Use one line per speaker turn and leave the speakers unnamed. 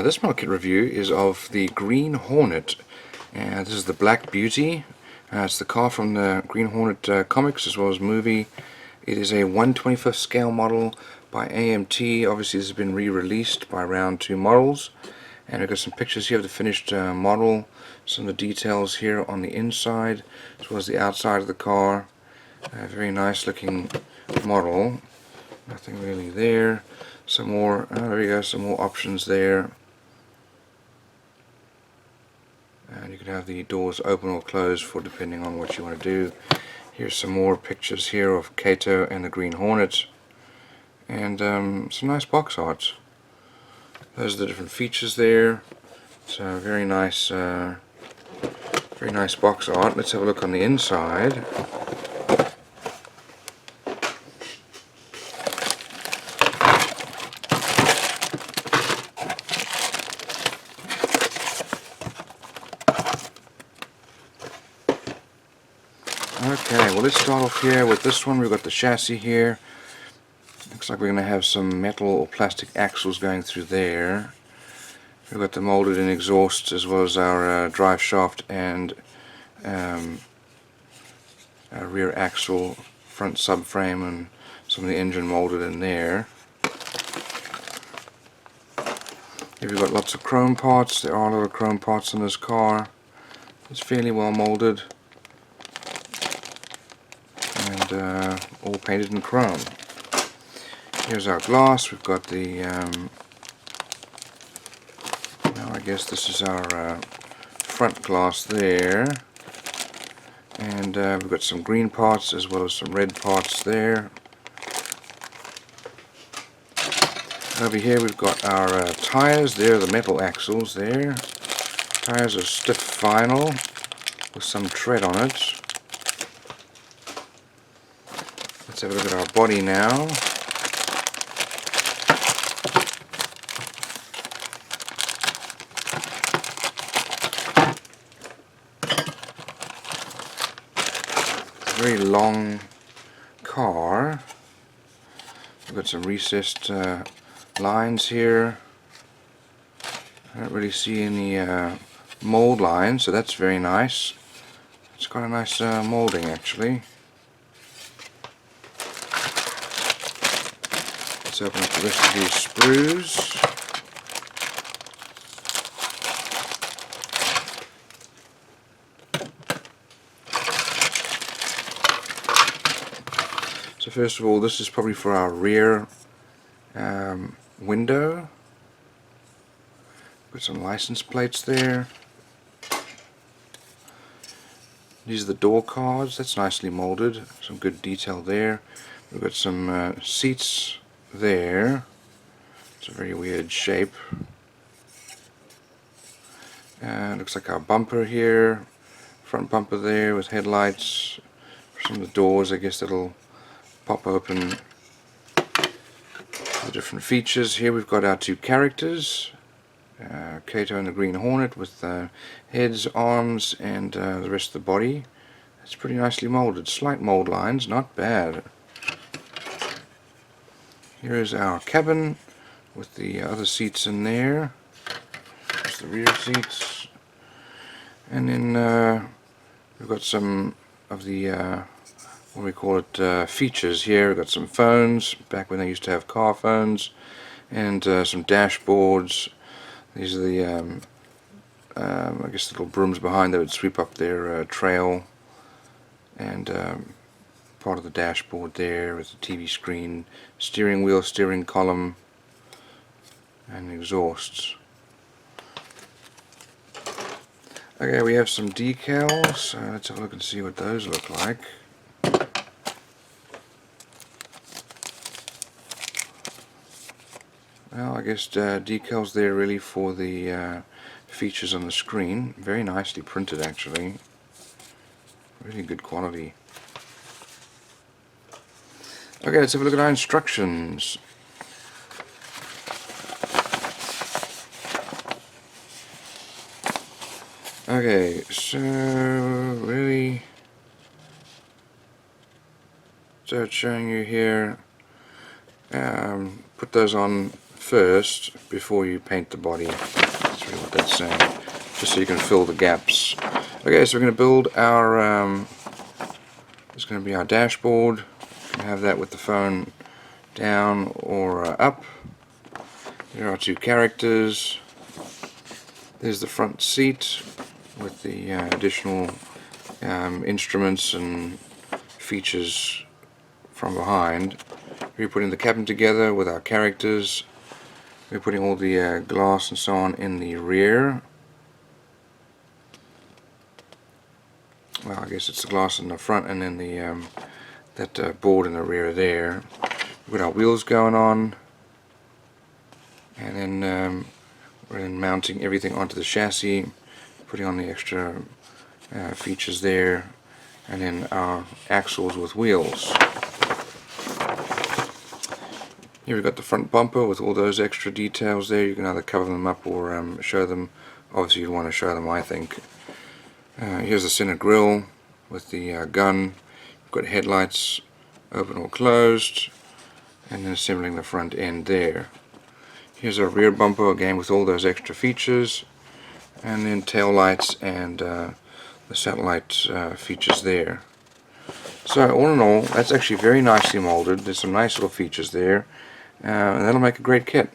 This model kit review is of the Green Hornet, and this is the Black Beauty. It's the car from the Green Hornet comics as well as movie. It is a 1/25th scale model by AMT. Obviously this has been re-released by Round 2 Models, and we've got some pictures here of the finished model, some of the details here on the inside as well as the outside of the car. Very nice looking model, nothing really there. Some more, there you go, some more options there. And you can have the doors open or closed for depending on what you want to do. Here's some more pictures here of Kato and the Green Hornet, and some nice box art. Those are the different features there. So very nice box art. Let's have a look on the inside. Okay, well, let's start off here with this one. We've got the chassis here. Looks like we're going to have some metal or plastic axles going through there. We've got the molded in exhausts as well as our drive shaft and our rear axle, front subframe, and some of the engine molded in there. Here we've got lots of chrome parts. There are a lot of chrome parts in this car. It's fairly well molded and all painted in chrome. Here's our glass. We've got the well, I guess this is our front glass there, and we've got some green parts as well as some red parts there. Over here we've got our tires. There, the metal axles there. Tires are stiff vinyl with some tread on it. Let's have a look at our body now. It's a very long car. We've got some recessed lines here. I don't really see any mold lines, so that's very nice. It's got a nice molding actually. Let's open up the rest of these sprues. So first of all, this is probably for our rear window. Put some license plates there. These are the door cards. That's nicely molded. Some good detail there. We've got some seats there. It's a very weird shape. Looks like our bumper here. Front bumper there with headlights. Some of the doors, I guess that'll pop open. The different features here. We've got our two characters. Kato and the Green Hornet with heads, arms, and the rest of the body. It's pretty nicely molded. Slight mold lines, not bad. Here is our cabin with the other seats in there. There's the rear seats. And then we've got some of the what do we call it, features here. We've got some phones, back when they used to have car phones, and some dashboards. These are the I guess little brooms behind that would sweep up their trail, and part of the dashboard there with the TV screen, steering wheel, steering column, and exhausts. Okay, we have some decals. Let's have a look and see what those look like. Well, I guess decals there really for the features on the screen. Very nicely printed actually. Really good quality. Okay, let's have a look at our instructions. Okay, so really, so it's showing you here, put those on first before you paint the body. That's really what that's saying. Just so you can fill the gaps. Okay, so we're going to build our, it's going to be our dashboard. You can have that with the phone down or up. There are two characters. There's the front seat with the additional instruments and features from behind. We're putting the cabin together with our characters. We're putting all the glass and so on in the rear. Well, I guess it's the glass in the front and then the that board in the rear there. We've got our wheels going on, and then we're then mounting everything onto the chassis, putting on the extra features there, and then our axles with wheels. Here we've got the front bumper with all those extra details there. You can either cover them up or show them. Obviously you want to show them, I think. Here's the center grille with the gun. We've got headlights open or closed, and then assembling the front end there. Here's our rear bumper again with all those extra features, and then tail lights and the satellite features there. So all in all, that's actually very nicely molded. There's some nice little features there, and that'll make a great kit.